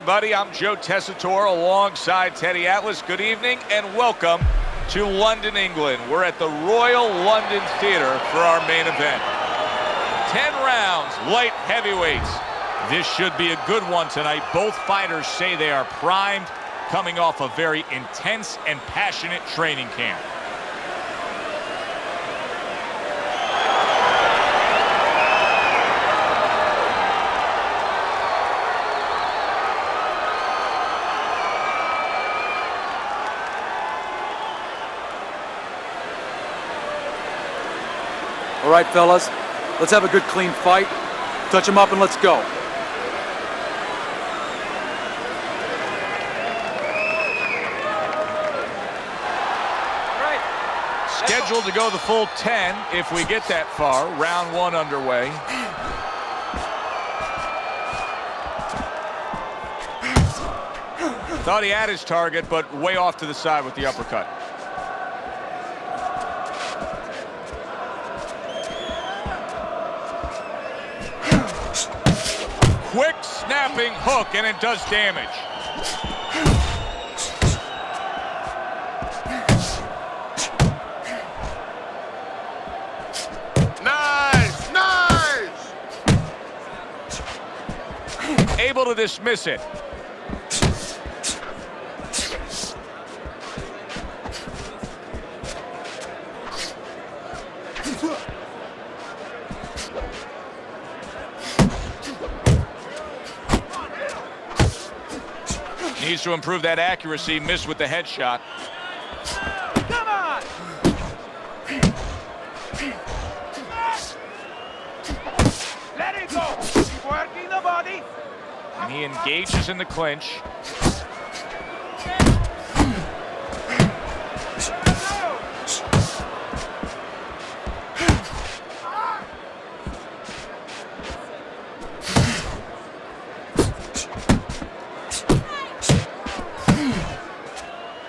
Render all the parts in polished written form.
Buddy, I'm Joe Tessitore alongside Teddy Atlas. Good evening and welcome to London, England. We're at the Royal London Theatre for our main event. 10 rounds, light heavyweights. This should be a good one tonight. Both fighters say they are primed, coming off a very intense and passionate training camp. All right, fellas, let's have a good, clean fight. Touch him up and let's go. Scheduled to go the full 10 if we get that far. Round one underway. Thought he had his target, but way off to the side with the uppercut. Quick snapping hook, and it does damage. Nice, nice! Able to dismiss it. Needs to improve that accuracy. Missed with the headshot. Come on! Let it go! Keep working the body. And he engages in the clinch.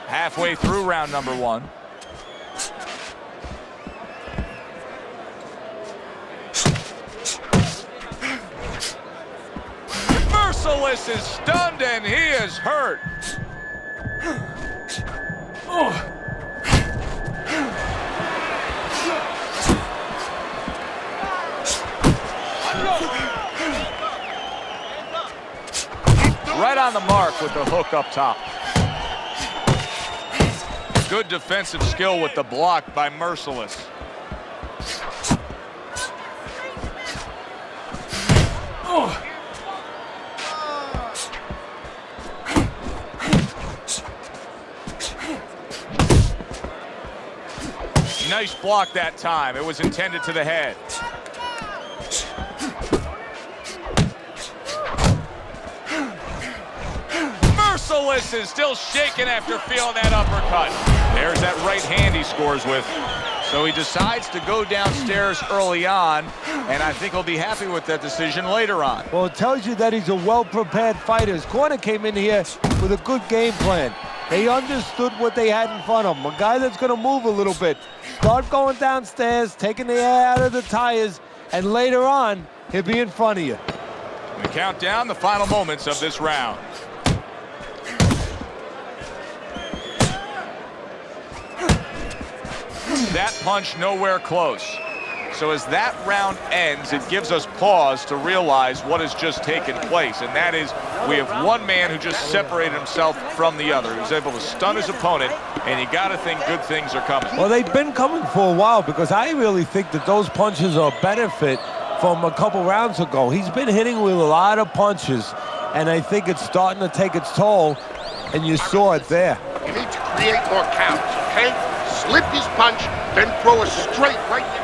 Halfway through round number one. Merciless is stunned and he is hurt. Right on the mark with the hook up top. Good defensive skill with the block by Merciless. Nice block that time. It was intended to the head. Merciless is still shaking after feeling that uppercut. There's that right hand he scores with. So he decides to go downstairs early on, and I think he'll be happy with that decision later on. Well, it tells you that he's a well-prepared fighter. His corner came in here with a good game plan. They understood what they had in front of him. A guy that's going to move a little bit. Start going downstairs, taking the air out of the tires, and later on, he'll be in front of you. We count down the final moments of this round. That punch nowhere close. So as that round ends, it gives us pause to realize what has just taken place. And that is, we have one man who just separated himself from the other. He was able to stun his opponent, and you got to think good things are coming. Well, they've been coming for a while because I really think that those punches are a benefit from a couple rounds ago. He's been hitting with a lot of punches, and I think it's starting to take its toll, and you saw it there. You need to create more counts, okay? Slip his punch, then throw a straight right there.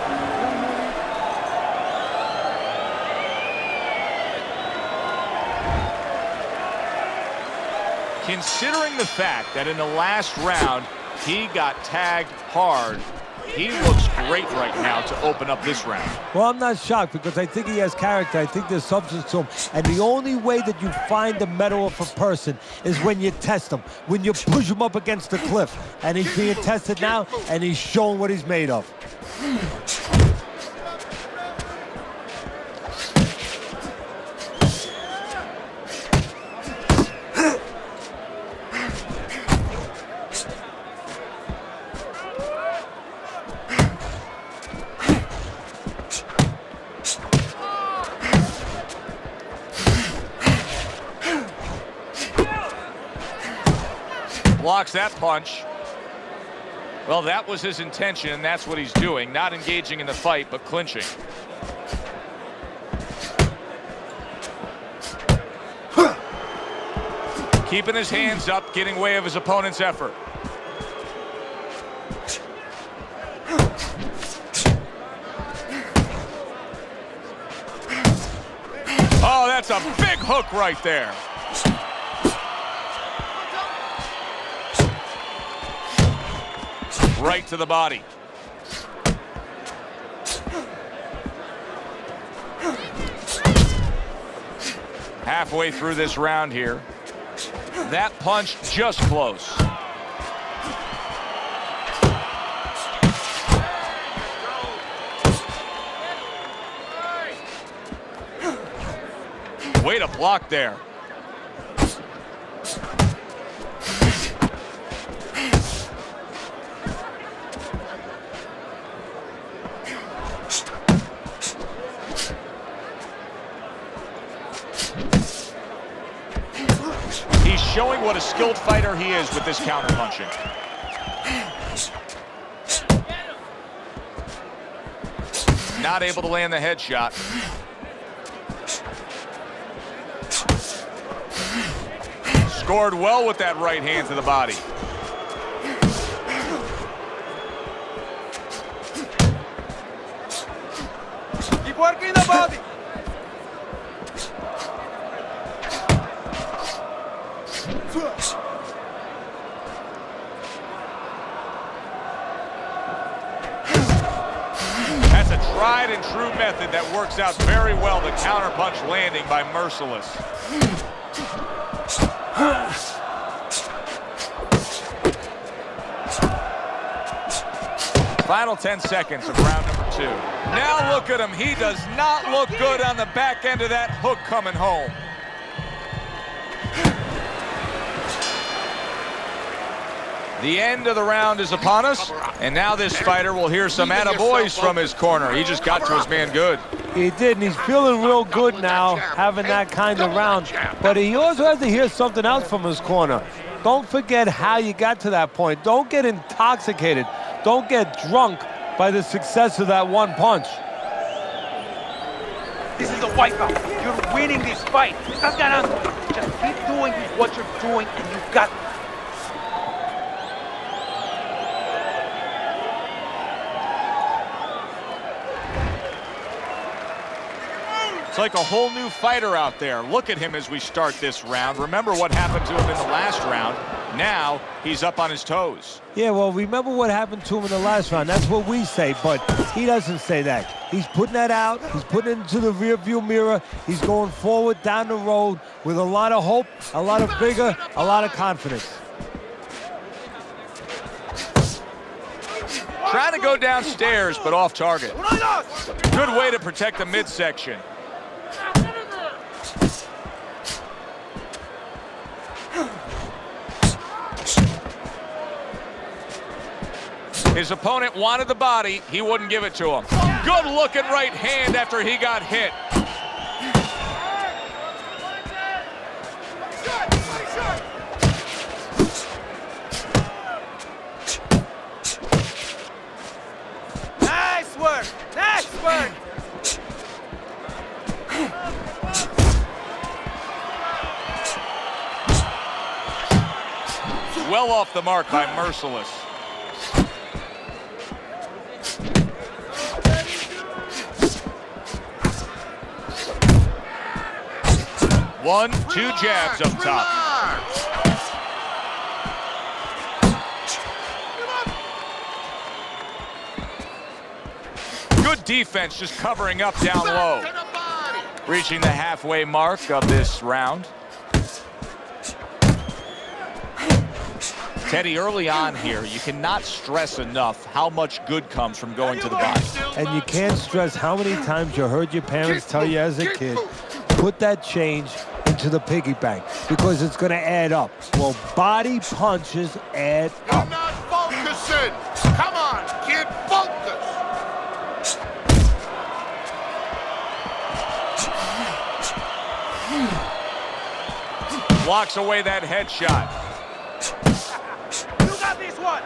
Considering the fact that in the last round, he got tagged hard, he looks great right now to open up this round. Well, I'm not shocked because I think he has character. I think there's substance to him. And the only way that you find the mettle of a person is when you test him, when you push him up against the cliff. And he's being tested now, and he's showing what he's made of. Blocks that punch. Well, that was his intention, and that's what he's doing. Not engaging in the fight, but clinching. Keeping his hands up, getting way of his opponent's effort. Oh, that's a big hook right there. Right to the body. Halfway through this round here. That punch just close. Way to block there. He's showing what a skilled fighter he is with this counterpunching. Not able to land the headshot. Scored well with that right hand to the body. Keep working the body. That's a tried and true method that works out very well, the counterpunch landing by Merciless. Final 10 seconds of round number 2. Now look at him. He does not look good on the back end of that hook coming home. The end of the round is upon us, and now this fighter will hear some attaboys from his corner. He just got to his man good. He did, and he's feeling real good now, having that kind of round. But he also has to hear something else from his corner. Don't forget how you got to that point. Don't get intoxicated. Don't get drunk by the success of that one punch. This is a wipeout. You're winning this fight. Estás ganando. Just keep doing what you're doing, and you've got. It's like a whole new fighter out there. Look at him as we start this round. Remember what happened to him in the last round. Now he's up on his toes. Yeah, well, remember what happened to him in the last round. That's what we say, but he doesn't say that. He's putting that out. He's putting it into the rearview mirror. He's going forward down the road with a lot of hope, a lot of vigor, a lot of confidence. Trying to go downstairs, but off target. Good way to protect the midsection. His opponent wanted the body. He wouldn't give it to him. Good looking right hand after he got hit. Nice work. Nice work. Well off the mark by Merciless. One, two jabs up top. Good defense, just covering up down low. Reaching the halfway mark of this round. Teddy, early on here, you cannot stress enough how much good comes from going to the body. And you can't stress how many times you heard your parents tell you as a kid, put that change into the piggy bank because it's going to add up. Well, body punches add You're up. not focusing. Come on, kid, focus. Blocks away that headshot. got this one.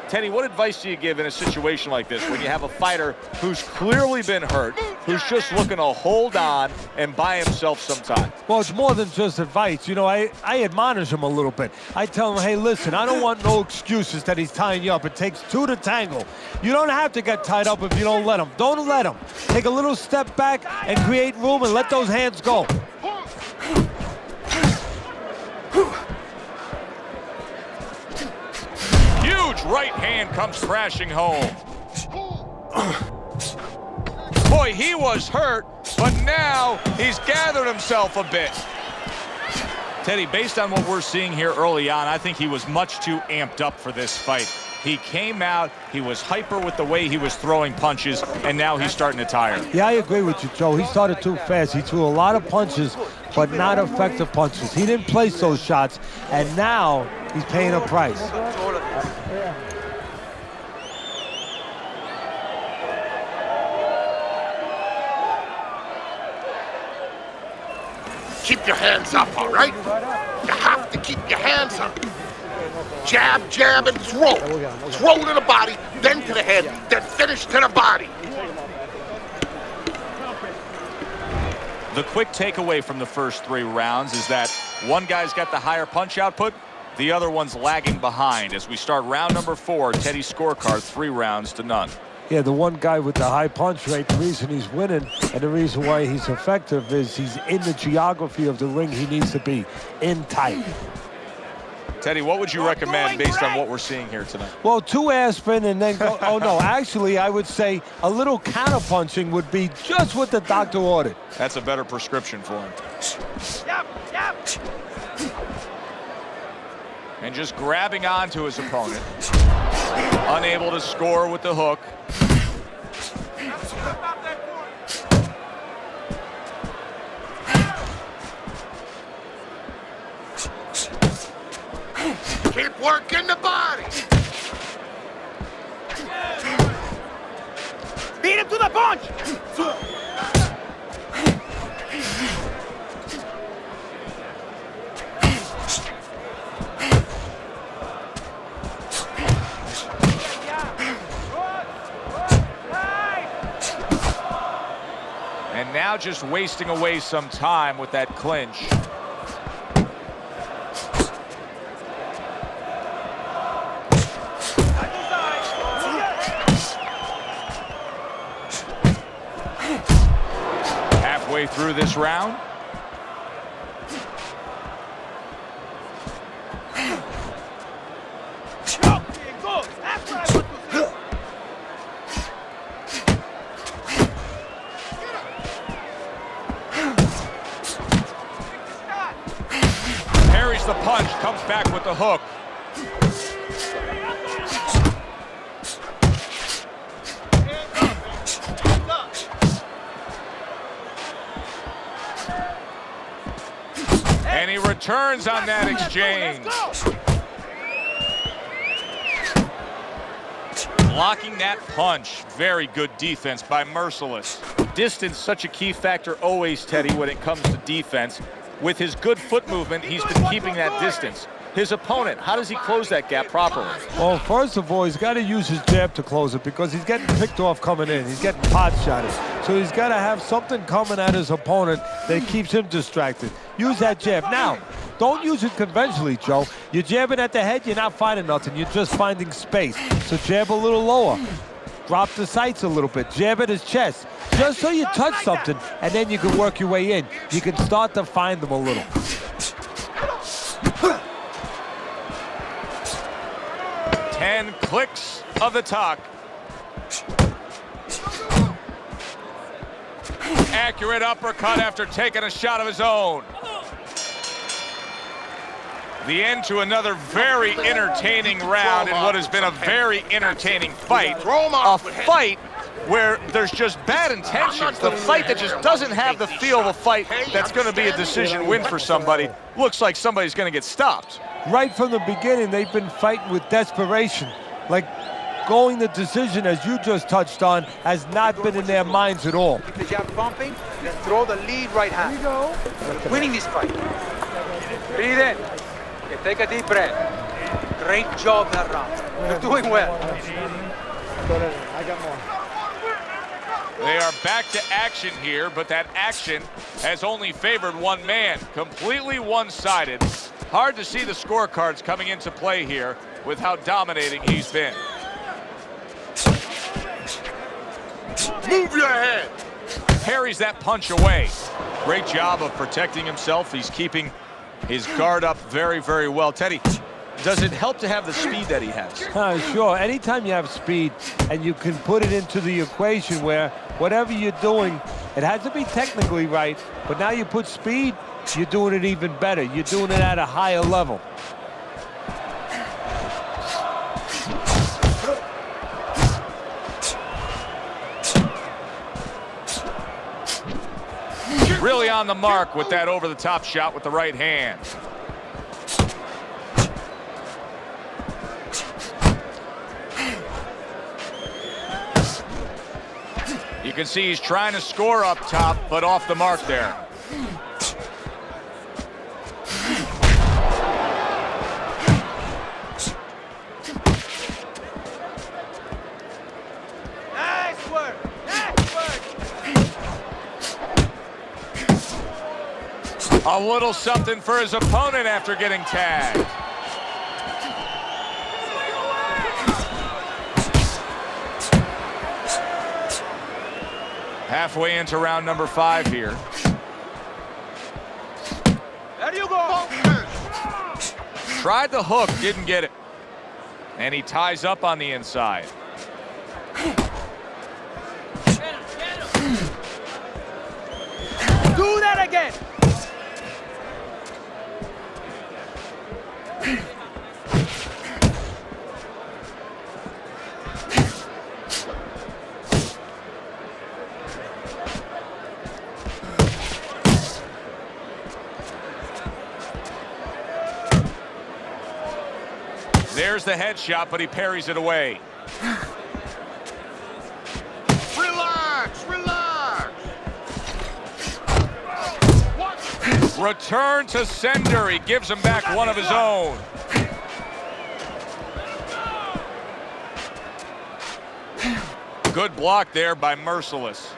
Teddy, what advice do you give in a situation like this when you have a fighter who's clearly been hurt, who's just looking to hold on and buy himself some time? Well, it's more than just advice. You know, I admonish him a little bit. I tell him, hey, listen, I don't want no excuses that he's tying you up. It takes two to tangle. You don't have to get tied up if you don't let him. Don't let him. Take a little step back and create room and let those hands go. Huge right hand comes crashing home. Boy, he was hurt, but now he's gathered himself a bit. Teddy, based on what we're seeing here early on, I think he was much too amped up for this fight. He came out, he was hyper with the way he was throwing punches, and now he's starting to tire. Yeah, I agree with you, Joe. He started too fast. He threw a lot of punches, but not effective punches. He didn't place those shots, and now he's paying a price. Keep your hands up, all right? You have to keep your hands up. Jab, jab, and throw. Throw to the body, then to the head, then finish to the body. The quick takeaway from the first 3 rounds is that one guy's got the higher punch output, the other one's lagging behind. As we start round number 4, Teddy's scorecard 3 rounds to none. Yeah, the one guy with the high punch rate, the reason he's winning and the reason why he's effective is he's in the geography of the ring he needs to be, in tight. Teddy, what would you recommend based on what we're seeing here tonight? Well, 2 aspirin and then go, oh no, actually I would say a little counter-punching would be just what the doctor ordered. That's a better prescription for him. Yep, yep. And just grabbing onto his opponent. Unable to score with the hook. Keep working the body. Beat him to the punch. And now just wasting away some time with that clinch. Halfway through this round. Parries the punch, comes back with the hook. And he returns on that exchange. Blocking that punch. Very good defense by Merciless. Distance, such a key factor always, Teddy, when it comes to defense. With his good foot movement, he's been keeping that distance. His opponent, how does he close that gap properly? Well, first of all, he's got to use his jab to close it because he's getting picked off coming in. He's getting pot shotted. So he's got to have something coming at his opponent that keeps him distracted. Use that jab. Now, don't use it conventionally, Joe. You're jabbing at the head, you're not finding nothing. You're just finding space. So jab a little lower. Drop the sights a little bit. Jab at his chest. Just so you touch something, and then you can work your way in. You can start to find them a little. Ten clicks of the tuck. Accurate uppercut after taking a shot of his own. The end to another very entertaining round in what has been a very entertaining fight. A fight where there's just bad intentions. The fight that just doesn't have the feel of a fight that's going to be a decision win for somebody. Looks like somebody's going to get stopped. Right from the beginning, they've been fighting with desperation. Like going the decision, as you just touched on, has not been in their minds at all. Keep the jab pumping, then throw the lead right hand. Here you go. You're winning this fight. Breathe in. Okay, take a deep breath. Great job that round. You're doing well. I got more. They are back to action here, but that action has only favored one man. Completely one-sided. Hard to see the scorecards coming into play here with how dominating he's been. Move your head. Parries that punch away. Great job of protecting himself. He's keeping his guard up very, very well. Teddy, does it help to have the speed that he has? Sure. Anytime you have speed and you can put it into the equation where whatever you're doing, it has to be technically right, but now you put speed, you're doing it even better. You're doing it at a higher level. Really on the mark with that over-the-top shot with the right hand. You can see he's trying to score up top, but off the mark there. Nice work. Nice work. A little something for his opponent after getting tagged. Halfway into round number 5 here. There you go. Tried the hook, didn't get it. And he ties up on the inside. Do that again. There's the headshot, but he parries it away. Relax, relax. Return to sender. He gives him back one of his own. Good block there by Merciless.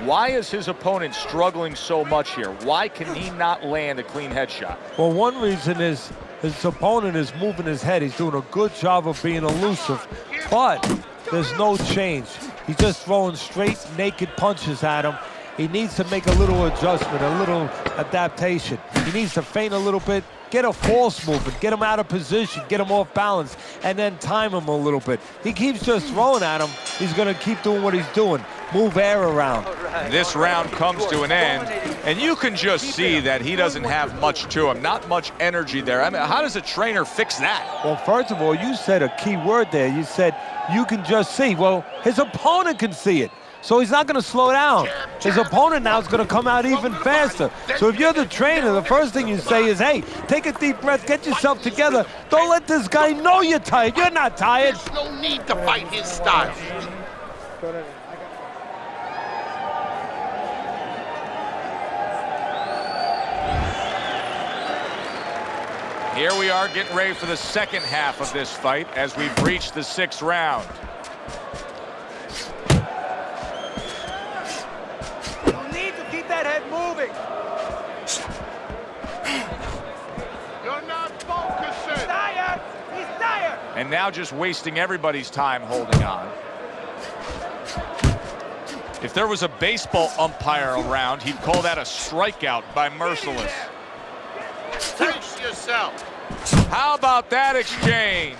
Why is his opponent struggling so much here? Why can he not land a clean headshot? Well, one reason is his opponent is moving his head. He's doing a good job of being elusive, but there's no change. He's just throwing straight, naked punches at him. He needs to make a little adjustment, a little adaptation. He needs to feint a little bit, get a false movement, get him out of position, get him off balance, and then time him a little bit. He keeps just throwing at him. He's going to keep doing what he's doing. Move air around. This round comes to an end, and you can just see that he doesn't have much to him, not much energy there. I mean, how does a trainer fix that? Well, first of all, you said a key word there. You said you can just see. Well, his opponent can see it. So he's not going to slow down. His opponent now is going to come out even faster. So if you're the trainer, the first thing you say is, hey, take a deep breath, get yourself together. Don't let this guy know you're tired. You're not tired. There's no need to fight his style. Here we are getting ready for the second half of this fight as we've reached the 6th round. You need to keep that head moving. You're not focusing. Tired. He's tired. And now just wasting everybody's time holding on. If there was a baseball umpire around, he'd call that a strikeout by Merciless. Brace yourself. How about that exchange?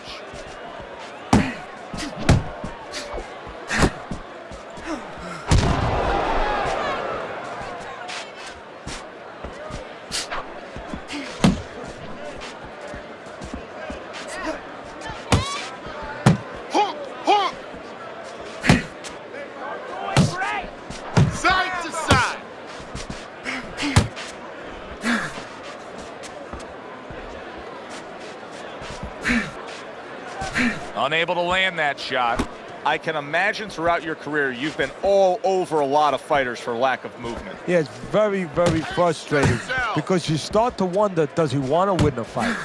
Hook, hook. Doing great. Side to side. Unable to land that shot. I can imagine throughout your career you've been all over a lot of fighters for lack of movement. Yeah, it's very, very frustrating because you start to wonder, does he want to win the fight?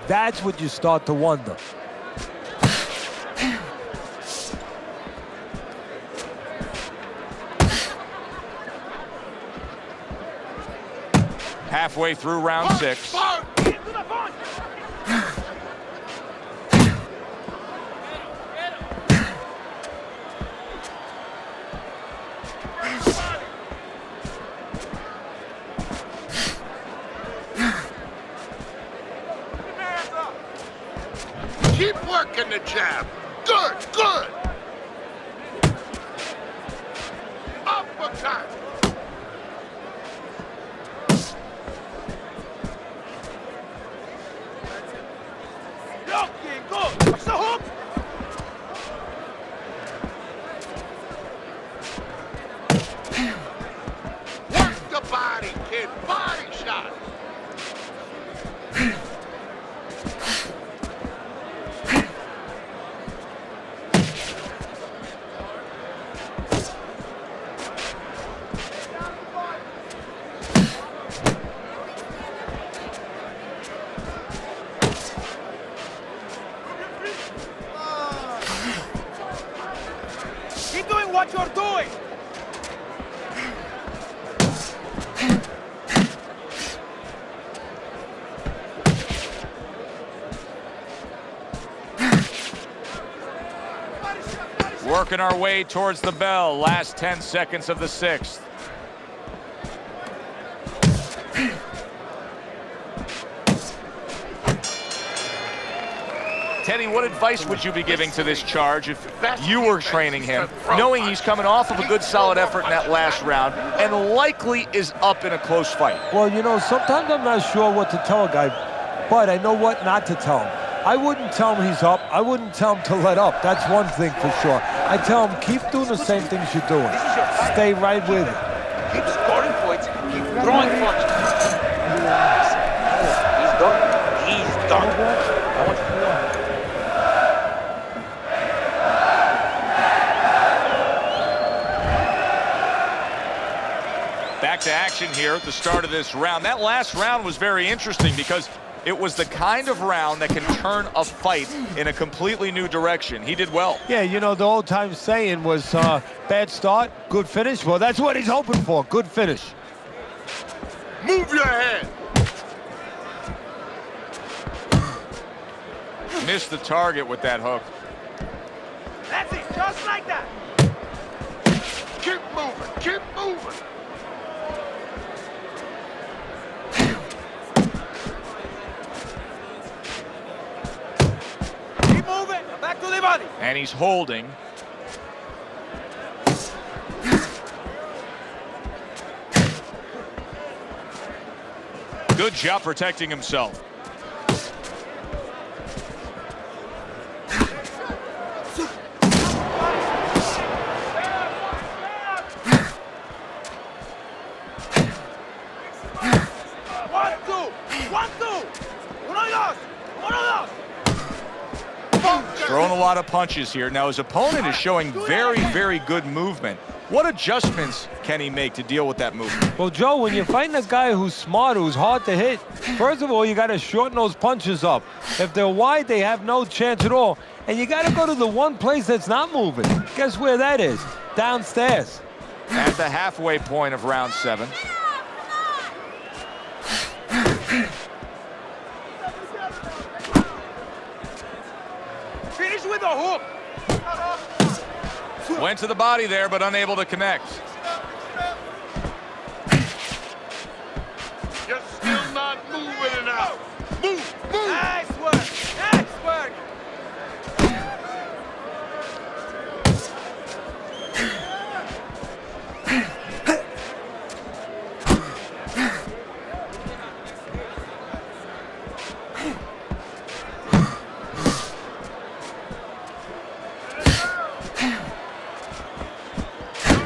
That's what you start to wonder. Halfway through round 6. Keep working the jab. Good, good. Uppercut. Looking good. What's the hook? Work the body, kid. Body shot. Keep doing what you're doing. Working our way towards the bell. Last 10 seconds of the 6th. Teddy, what advice would you be giving to this charge if you were training him, knowing he's coming off of a good solid effort in that last round and likely is up in a close fight? Well, you know, sometimes I'm not sure what to tell a guy, but I know what not to tell him. I wouldn't tell him he's up. I wouldn't tell him to let up. That's one thing for sure. I tell him, keep doing the same things you're doing. Stay right with it. Keep scoring points. Keep throwing punches. He's done. He's done. Back to action here at the start of this round. That last round was very interesting because it was the kind of round that can turn a fight in a completely new direction. He did well. Yeah, you know, the old time saying was bad start, good finish. Well, that's what he's hoping for, good finish. Move your head. Missed the target with that hook. That's it, just like that. Keep moving. Keep moving. Keep moving. Back to the body. And he's holding. Good job protecting himself. Throwing a lot of punches here. Now his opponent is showing very, very good movement. What adjustments can he make to deal with that movement? Well, Joe, when you're fighting a guy who's smart, who's hard to hit, first of all, you got to shorten those punches up. If they're wide, they have no chance at all. And you got to go to the one place that's not moving. Guess where that is? Downstairs. At the halfway point of round 7. Finish with a hook. Went to the body there, but unable to connect. You're still not moving enough. Move, move. Nice work. Nice work.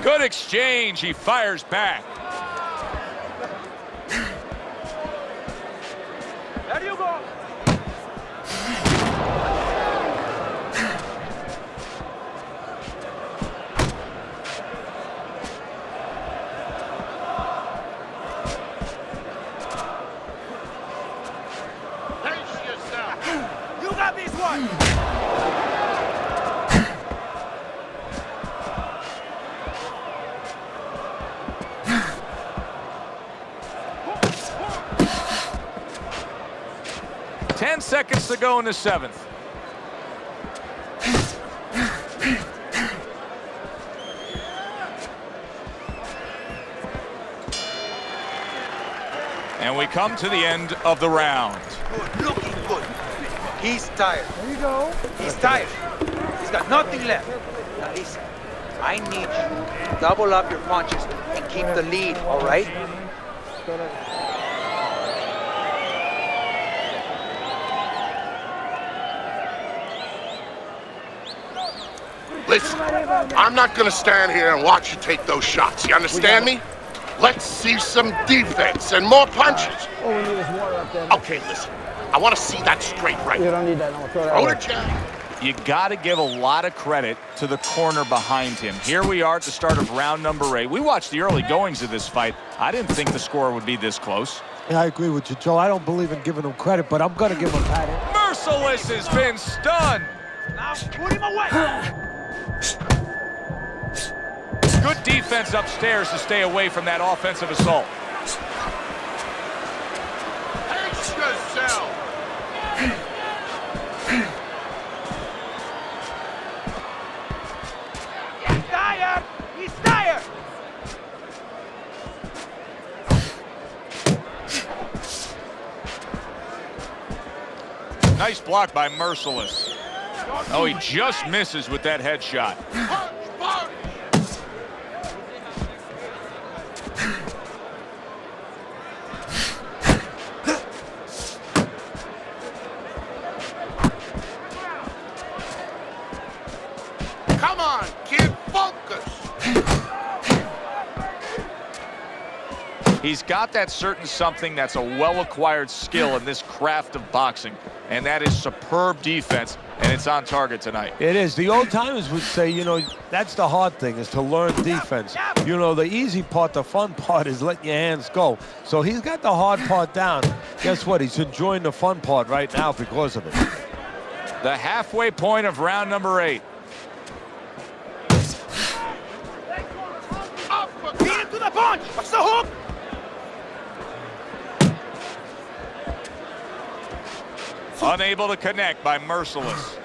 Good exchange. He fires back. There you go. minutes to go in the 7th. And we come to the end of the round. Good, looking good. He's tired. There you go. He's tired. He's got nothing left. Now listen, I need you to double up your punches and keep the lead, all right? Listen, I'm not gonna stand here and watch you take those shots. You understand me? Let's see some defense and more punches. All we need is water up there. Okay, listen. I want to see that straight right. You don't need that. No, throw that Throw away. the jab. You got to give a lot of credit to the corner behind him. Here we are at the start of round number 8. We watched the early goings of this fight. I didn't think the score would be this close. Yeah, I agree with you, Joe. I don't believe in giving him credit, but I'm going to give him credit. Merciless has been stunned. Now put him away. Good defense upstairs to stay away from that offensive assault. Pace yourself. He's tired. He's tired. Nice block by Merciless. Oh, he just misses with that headshot. Punch, punch. Come on, kid, focus. He's got that certain something that's a well-acquired skill in this craft of boxing, and that is superb defense, and it's on target tonight. It is. The old timers would say, you know, that's the hard thing, is to learn defense. You know, the easy part, the fun part is letting your hands go. So he's got the hard part down. Guess what? He's enjoying the fun part right now because of it. The halfway point of round number 8. Beat him to the punch. What's the hook? Unable to connect by Merciless.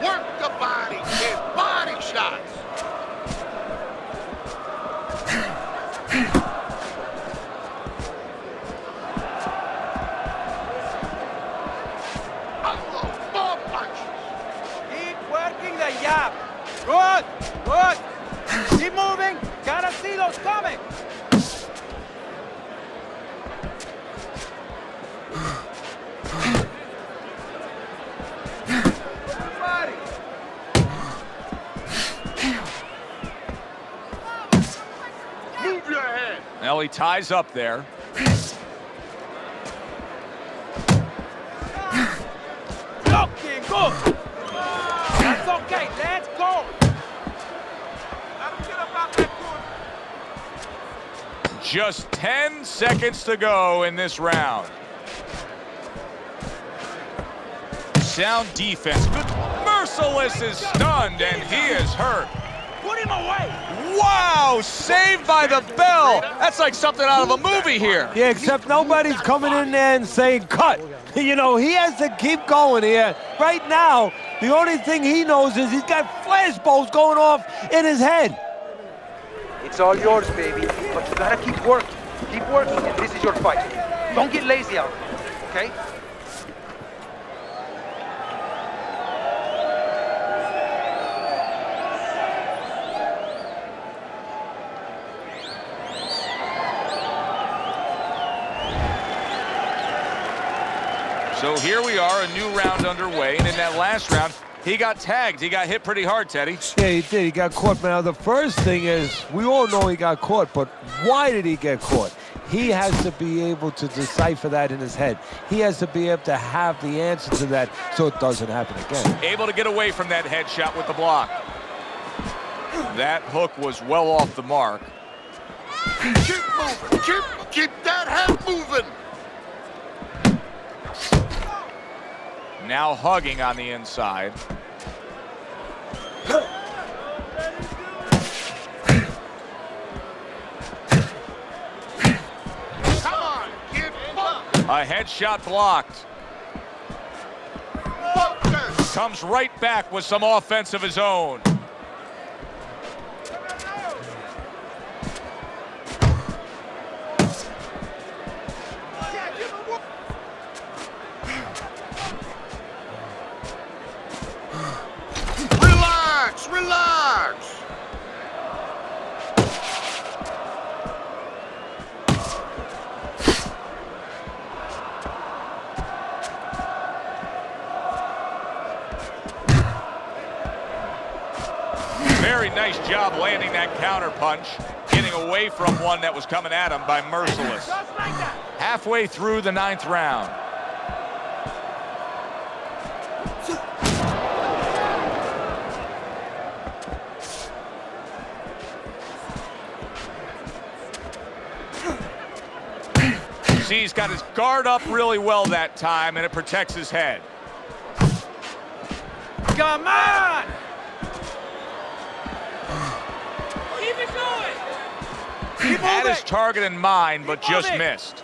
Work the body, kid. Body shots. Unload more punches. Keep working the jab. Good, good. Keep moving. Gotta see those coming. Everybody. Move your head. Now he ties up there. Looking good. That's okay. Let's go. Let him get up out that good. Just 10 seconds to go in this round. Sound defense. Good. Merciless is stunned, and he is hurt. Put him away. Wow, saved by the bell. That's like something out of a movie here. Yeah, except nobody's coming in there and saying, cut. You know, he has to keep going here. Right now, the only thing he knows is he's got flashballs going off in his head. It's all yours, baby. But you gotta keep working. Keep working, and this is your fight. Don't get lazy out there, okay? So here we are, a new round underway, and in that last round, he got tagged. He got hit pretty hard, Teddy. Yeah, he did. He got caught. Now, the first thing is, we all know he got caught, but why did he get caught? He has to be able to decipher that in his head. He has to be able to have the answer to that so it doesn't happen again. Able to get away from that headshot with the block. That hook was well off the mark. Keep moving. Keep that head moving. Now hugging on the inside. Come on, kid. A headshot blocked. Focus. Comes right back with some offense of his own. Relax, relax. Very nice job landing that counter punch, getting away from one that was coming at him by Merciless. Halfway through the 9th round. See, he's got his guard up really well that time, and it protects his head. Come on! Keep it going! Keep Had moving! his target in mind, but just missed.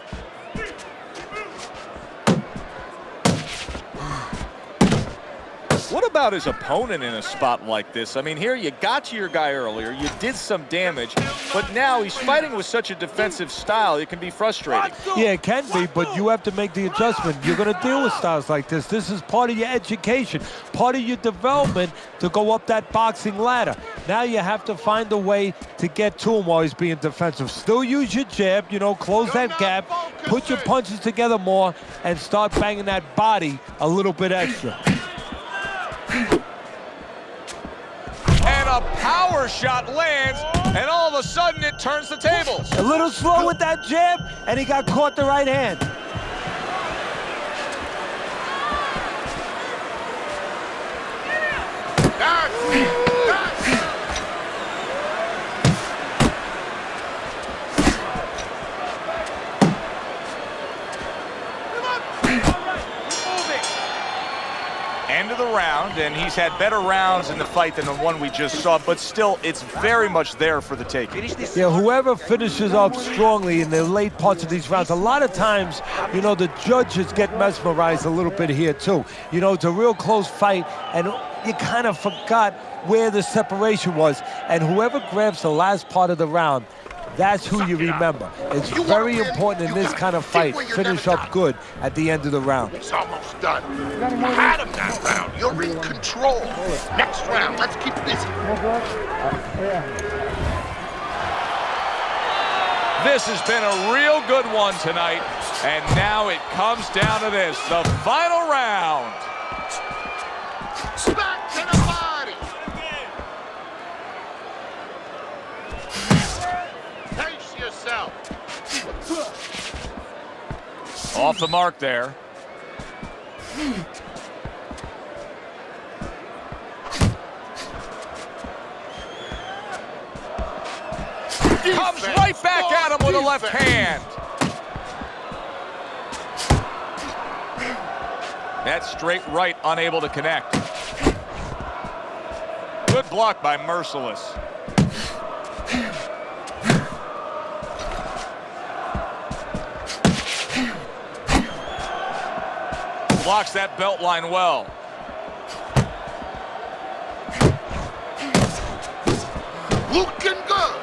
What about his opponent in a spot like this? I mean, here you got to your guy earlier, you did some damage, but now he's fighting with such a defensive style, it can be frustrating. Yeah, it can be, but you have to make the adjustment. You're going to deal with styles like this. This is part of your education, part of your development to go up that boxing ladder. Now you have to find a way to get to him while he's being defensive. Still use your jab, you know, close that gap, put your punches together more, and start banging that body a little bit extra. And a power shot lands, and all of a sudden it turns the tables. A little slow with that jab, and he got caught the right hand. End of the round, and he's had better rounds in the fight than the one we just saw, but still, it's very much there for the taking. Yeah, whoever finishes up strongly in the late parts of these rounds, a lot of times, you know, the judges get mesmerized a little bit here, too. You know, it's a real close fight, and you kind of forgot where the separation was, and whoever grabs the last part of the round, that's who you remember. It's very important in this kind of fight. Finish up good at the end of the round. It's almost done. You had him that round. You're in control. Next round, let's keep busy. This has been a real good one tonight, and now it comes down to this, the final round. Back to the body. Pace yourself. Off the mark there. Comes right back at him with a left hand. That straight right unable to connect. Good block by Merciless. Blocks that belt line well. Looking good.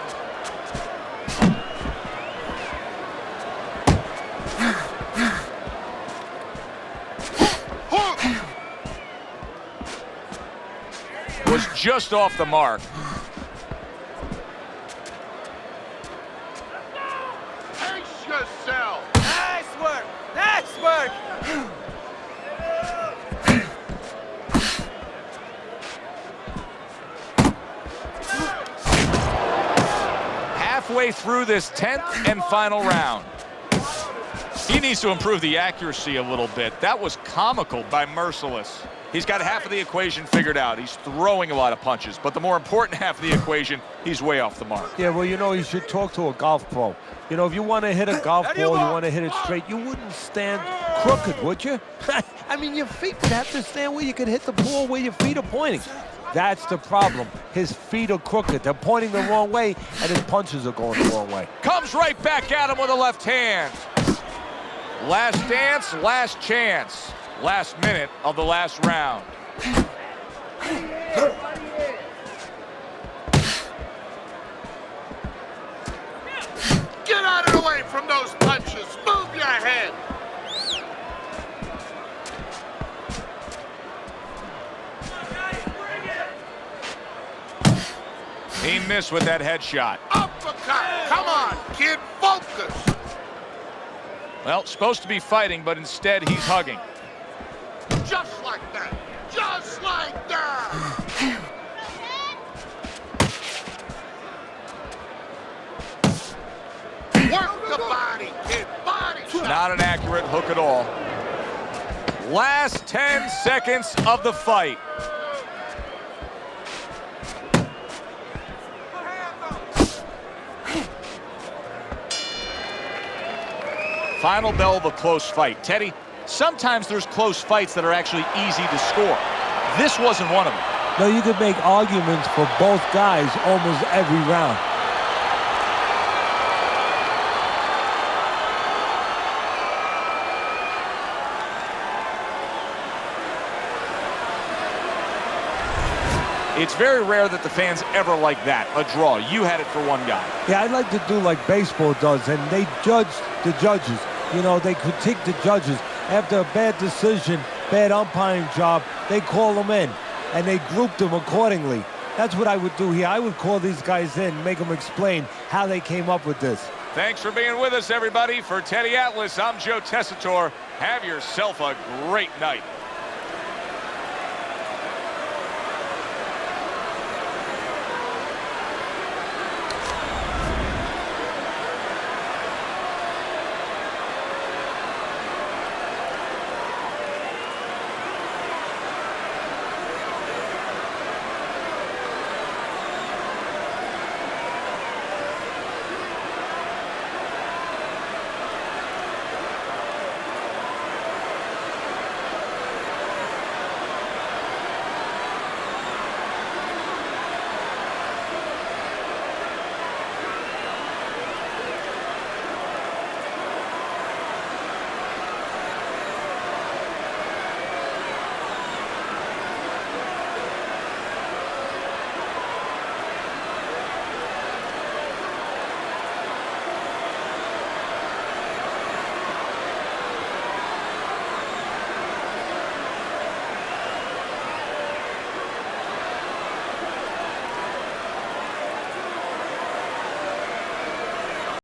Was just off the mark. Pace yourself. Nice work! Nice work! Halfway through this 10th and final round. He needs to improve the accuracy a little bit. That was comical by Merciless. He's got half of the equation figured out. He's throwing a lot of punches, but the more important half of the equation, he's way off the mark. Yeah, well, you know, you should talk to a golf pro. You know, if you want to hit a golf ball, you want to hit it straight, you wouldn't stand crooked, would you? I mean, your feet would have to stand where you can hit the ball where your feet are pointing. That's the problem. His feet are crooked. They're pointing the wrong way, and his punches are going the wrong way. Comes right back at him with a left hand. Last dance, last chance. Last minute of the last round. Get out of the way from those punches. Move your head. He missed with that headshot. Uppercut. Come on, kid. Focus. Well, supposed to be fighting, but instead he's hugging. Just like that. Just like that. Work the body, kid. Body shot. Not an accurate hook at all. Last 10 seconds of the fight. Final bell of a close fight. Teddy, sometimes there's close fights that are actually easy to score. This wasn't one of them. No, you could make arguments for both guys almost every round. It's very rare that the fans ever like that, a draw. You had it for one guy. Yeah, I'd like to do like baseball does, and they judge the judges. You know, they critique the judges. After a bad decision, bad umpiring job, they call them in, and they group them accordingly. That's what I would do here. I would call these guys in, make them explain how they came up with this. Thanks for being with us, everybody. For Teddy Atlas, I'm Joe Tessitore. Have yourself a great night.